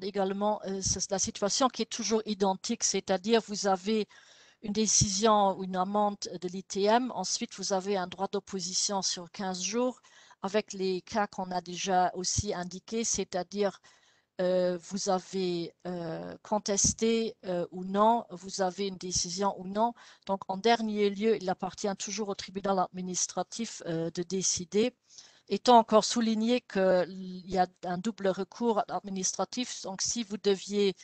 également la situation qui est toujours identique, c'est-à-dire vous avez une décision ou une amende de l'ITM. Ensuite, vous avez un droit d'opposition sur 15 jours avec les cas qu'on a déjà aussi indiqués, c'est-à-dire vous avez contesté ou non, vous avez une décision ou non. Donc, en dernier lieu, il appartient toujours au tribunal administratif de décider. Étant encore souligné qu'il y a un double recours administratif, donc si vous deviez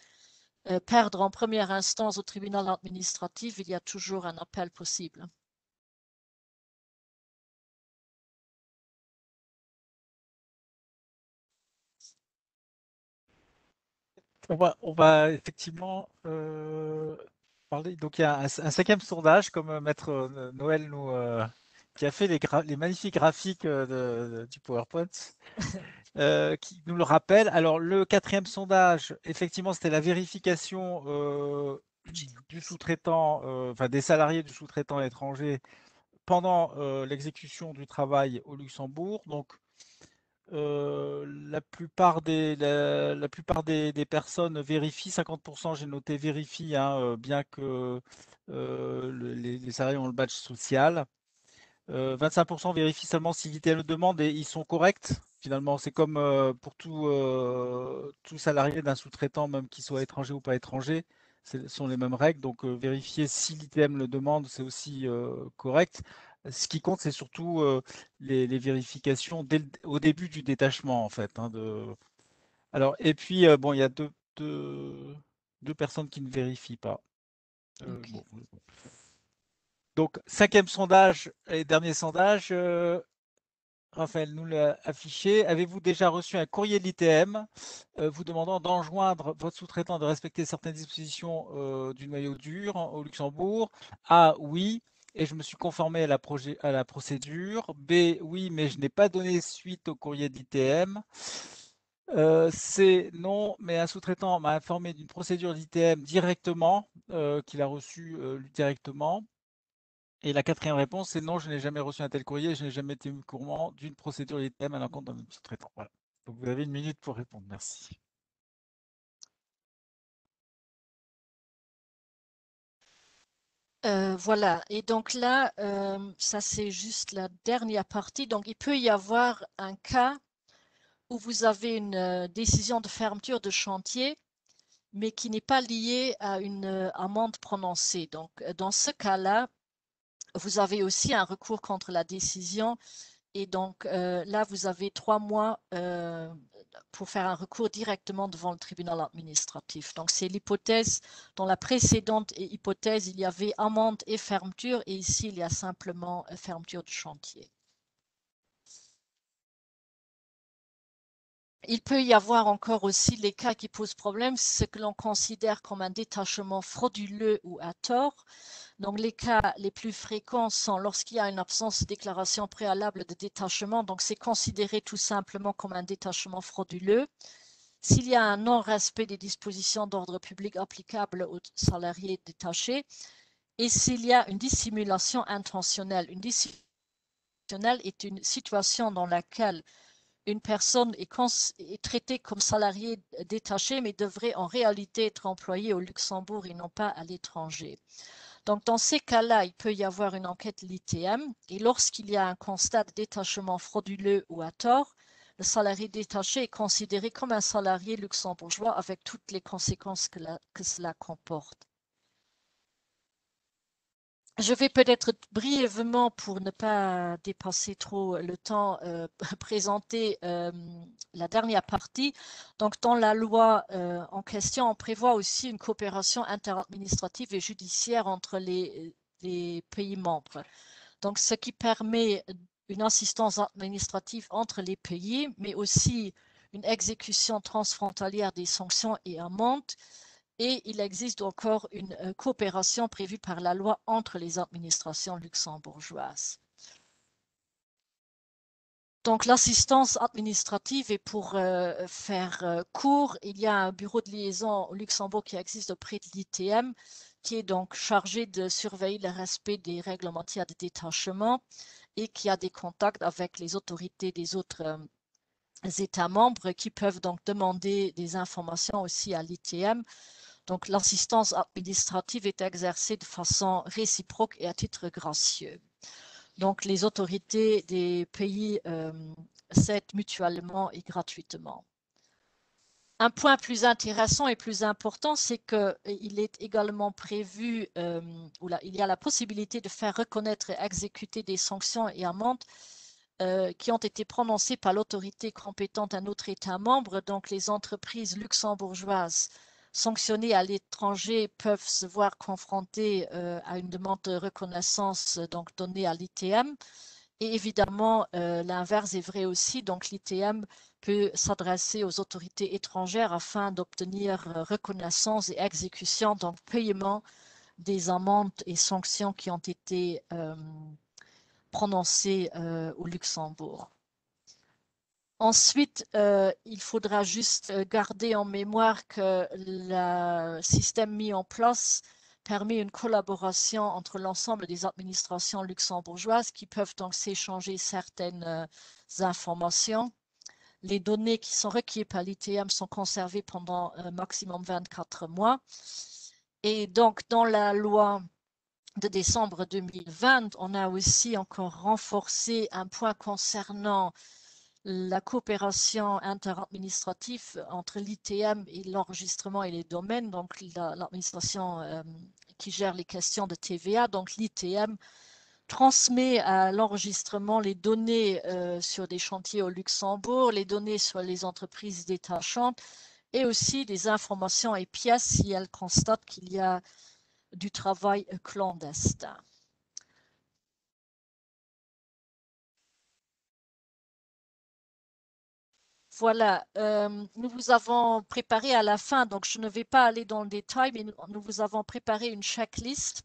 perdre en première instance au tribunal administratif, il y a toujours un appel possible. On va effectivement parler. Donc il y a un cinquième sondage, comme Maître Noël qui a fait les magnifiques graphiques du PowerPoint, qui nous le rappelle. Alors le quatrième sondage, effectivement, c'était la vérification du sous-traitant, enfin des salariés du sous-traitant étranger pendant l'exécution du travail au Luxembourg. Donc la plupart des personnes vérifient, 50% j'ai noté vérifient, hein, bien que les salariés ont le badge social. 25% vérifient seulement si l'ITM le demande et ils sont corrects. Finalement, c'est comme pour tout salarié d'un sous-traitant, même qu'il soit étranger ou pas étranger, ce sont les mêmes règles. Donc, vérifier si l'ITM le demande, c'est aussi correct. Ce qui compte, c'est surtout les vérifications au début du détachement, en fait, hein, Alors, et puis, bon, il y a deux personnes qui ne vérifient pas. Okay. Bon. Donc, cinquième sondage et dernier sondage, Raphaël nous l'a affiché. Avez-vous déjà reçu un courrier de l'ITM vous demandant d'enjoindre votre sous-traitant de respecter certaines dispositions du noyau dur au Luxembourg? A, oui, et je me suis conformé à la procédure. B, oui, mais je n'ai pas donné suite au courrier de l'ITM. C, non, mais un sous-traitant m'a informé d'une procédure d'ITM directement, qu'il a reçue directement. Et la quatrième réponse, c'est non, je n'ai jamais reçu un tel courrier, je n'ai jamais été au courant d'une procédure d'ITM à l'encontre d'un sous-traitant. Voilà. Donc vous avez 1 minute pour répondre. Merci. Voilà, et donc là, ça c'est juste la dernière partie. Donc il peut y avoir un cas où vous avez une décision de fermeture de chantier, mais qui n'est pas liée à une amende prononcée. Donc dans ce cas-là, vous avez aussi un recours contre la décision. Et donc là, vous avez 3 mois pour faire un recours directement devant le tribunal administratif. Donc c'est l'hypothèse, dans la précédente hypothèse, il y avait amende et fermeture, et ici, il y a simplement fermeture du chantier. Il peut y avoir encore aussi les cas qui posent problème, ce que l'on considère comme un détachement frauduleux ou à tort. Donc les cas les plus fréquents sont lorsqu'il y a une absence de déclaration préalable de détachement, donc c'est considéré tout simplement comme un détachement frauduleux. S'il y a un non-respect des dispositions d'ordre public applicables aux salariés détachés, et s'il y a une dissimulation intentionnelle. Une dissimulation intentionnelle est une situation dans laquelle une personne est traitée comme salarié détaché, mais devrait en réalité être employée au Luxembourg et non pas à l'étranger. Donc, dans ces cas-là, il peut y avoir une enquête l'ITM, et lorsqu'il y a un constat de détachement frauduleux ou à tort, le salarié détaché est considéré comme un salarié luxembourgeois avec toutes les conséquences que cela comporte. Je vais peut-être brièvement, pour ne pas dépasser trop le temps, présenter la dernière partie. Donc, dans la loi en question, on prévoit aussi une coopération interadministrative et judiciaire entre les pays membres. Donc, ce qui permet une assistance administrative entre les pays, mais aussi une exécution transfrontalière des sanctions et amendes. Et il existe encore une coopération prévue par la loi entre les administrations luxembourgeoises. Donc l'assistance administrative, et pour faire court, il y a un bureau de liaison au Luxembourg qui existe auprès de l'ITM, qui est donc chargé de surveiller le respect des règles en matière de détachement et qui a des contacts avec les autorités des autres États membres qui peuvent donc demander des informations aussi à l'ITM. Donc l'assistance administrative est exercée de façon réciproque et à titre gracieux. Donc les autorités des pays s'aident mutuellement et gratuitement. Un point plus intéressant et plus important, c'est qu'il est également prévu, il y a la possibilité de faire reconnaître et exécuter des sanctions et amendes qui ont été prononcées par l'autorité compétente d'un autre État membre. Donc les entreprises luxembourgeoises sanctionnées à l'étranger peuvent se voir confrontées à une demande de reconnaissance donc donnée à l'ITM. Et évidemment, l'inverse est vrai aussi. Donc l'ITM peut s'adresser aux autorités étrangères afin d'obtenir reconnaissance et exécution, donc paiement des amendes et sanctions qui ont été prononcées au Luxembourg. Ensuite, il faudra juste garder en mémoire que le système mis en place permet une collaboration entre l'ensemble des administrations luxembourgeoises qui peuvent donc s'échanger certaines informations. Les données qui sont requises par l'ITM sont conservées pendant un maximum 24 mois. Et donc, dans la loi de décembre 2020, on a aussi encore renforcé un point concernant la coopération interadministrative entre l'ITM et l'enregistrement et les domaines, donc l'administration qui gère les questions de TVA. Donc l'ITM transmet à l'enregistrement les données sur des chantiers au Luxembourg, les données sur les entreprises détachantes et aussi des informations et pièces si elle constate qu'il y a du travail clandestin. Voilà, nous vous avons préparé à la fin, donc je ne vais pas aller dans le détail, mais nous vous avons préparé une checklist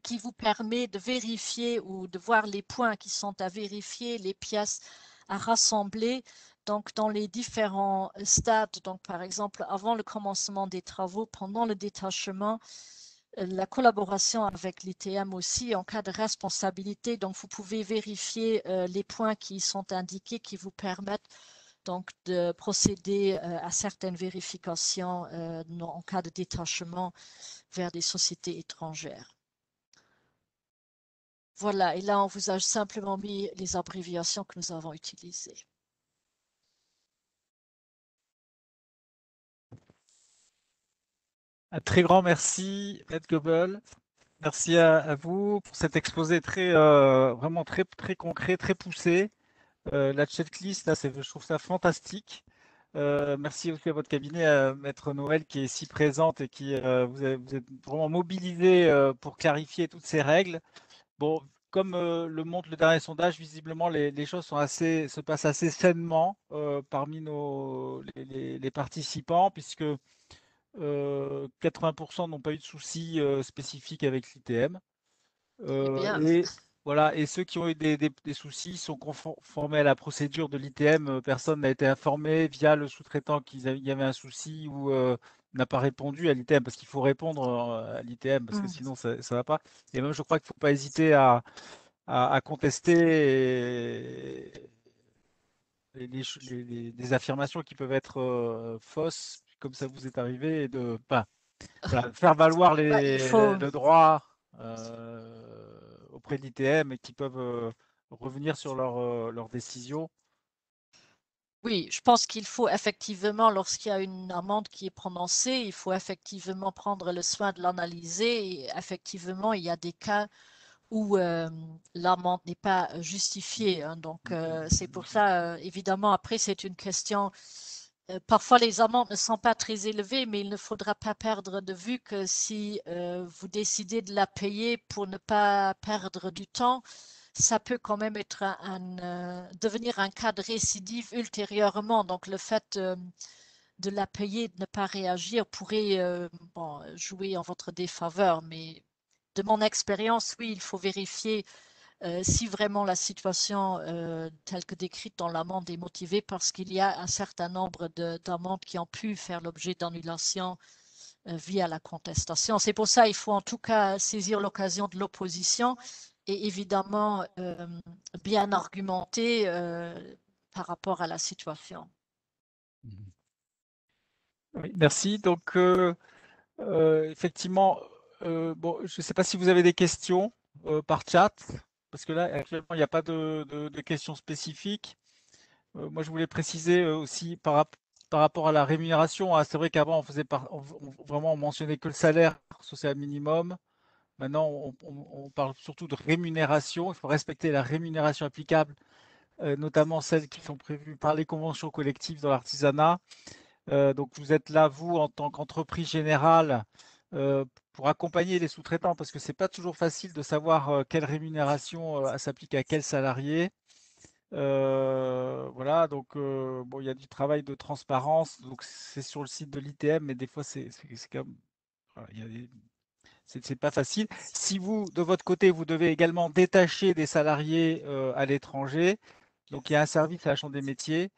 qui vous permet de vérifier ou de voir les points qui sont à vérifier, les pièces à rassembler. Donc, dans les différents stades, donc par exemple, avant le commencement des travaux, pendant le détachement, la collaboration avec l'ITM aussi en cas de responsabilité. Donc, vous pouvez vérifier les points qui sont indiqués qui vous permettent donc de procéder à certaines vérifications en cas de détachement vers des sociétés étrangères. Voilà, et là, on vous a simplement mis les abréviations que nous avons utilisées. Un très grand merci, Ed Goebel. Merci à vous pour cet exposé vraiment très concret, très poussé. La checklist, là, je trouve ça fantastique. Merci aussi à votre cabinet, à Maître Noël, qui est si présente et qui vous êtes vraiment mobilisé pour clarifier toutes ces règles. Bon, comme le montre le dernier sondage, visiblement les choses se passent assez sainement parmi les participants, puisque 80% n'ont pas eu de soucis spécifiques avec l'ITM. Très bien. Et voilà, et ceux qui ont eu des soucis sont conformés à la procédure de l'ITM. Personne n'a été informé via le sous-traitant qu'il y avait un souci ou n'a pas répondu à l'ITM parce qu'il faut répondre à l'ITM parce que sinon ça ne va pas. Et même je crois qu'il ne faut pas hésiter à contester des affirmations qui peuvent être fausses, comme ça vous est arrivé, et voilà, faire valoir Bah, il faut, le droit auprès de l'ITM et qui peuvent revenir sur leur décision. oui, je pense qu'il faut effectivement, lorsqu'il y a une amende qui est prononcée, il faut effectivement prendre le soin de l'analyser. Et effectivement, il y a des cas où l'amende n'est pas justifiée, hein. Donc, c'est pour ça, évidemment, après, c'est une question. Parfois, les amendes ne sont pas très élevées, mais il ne faudra pas perdre de vue que si vous décidez de la payer pour ne pas perdre du temps, ça peut quand même être devenir un cas de récidive ultérieurement. Donc, le fait de la payer, de ne pas réagir pourrait bon, jouer en votre défaveur. Mais de mon expérience, oui, il faut vérifier si vraiment la situation telle que décrite dans l'amende est motivée parce qu'il y a un certain nombre d'amendes qui ont pu faire l'objet d'annulation via la contestation. C'est pour ça qu'il faut en tout cas saisir l'occasion de l'opposition et évidemment bien argumenter par rapport à la situation. Oui, merci. Donc, effectivement, bon, je ne sais pas si vous avez des questions par chat, parce que là, actuellement, il n'y a pas de questions spécifiques. Moi, je voulais préciser aussi par rapport à la rémunération, hein. C'est vrai qu'avant, vraiment, on mentionnait que le salaire social minimum. Maintenant, on parle surtout de rémunération. Il faut respecter la rémunération applicable, notamment celles qui sont prévues par les conventions collectives dans l'artisanat. Donc, vous êtes là, vous, en tant qu'entreprise générale, euh, pour accompagner les sous-traitants, parce que c'est pas toujours facile de savoir quelle rémunération s'applique à quel salarié. Voilà, donc bon, il y a du travail de transparence, donc c'est sur le site de l'ITM, mais des fois c'est quand même, voilà, c'est pas facile. Si vous, de votre côté, vous devez également détacher des salariés à l'étranger, donc il y a un service à la Chambre des métiers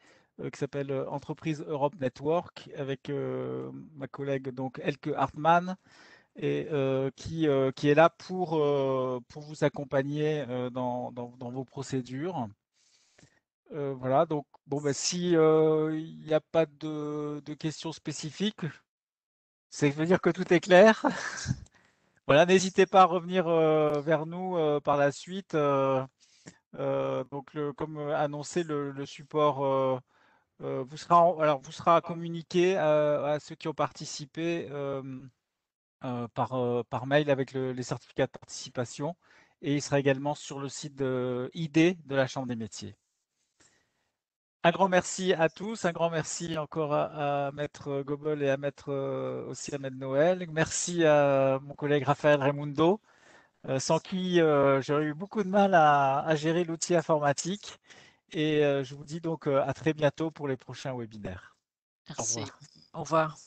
qui s'appelle Entreprise Europe Network avec ma collègue donc Elke Hartmann et qui est là pour vous accompagner dans vos procédures. Voilà, donc bon, bah, si il n'y a pas de questions spécifiques, ça veut dire que tout est clair. Voilà, n'hésitez pas à revenir vers nous par la suite. Donc, comme annoncé, le support vous sera communiqué à ceux qui ont participé par mail avec les certificats de participation et il sera également sur le site ID de la Chambre des métiers. Un grand merci à tous, un grand merci encore à Maître Gobel et à Maître aussi à Maître Noël. Merci à mon collègue Raphaël Raimundo, sans qui j'aurais eu beaucoup de mal à gérer l'outil informatique. et je vous dis donc à très bientôt pour les prochains webinaires. Au Merci. revoir. Au revoir.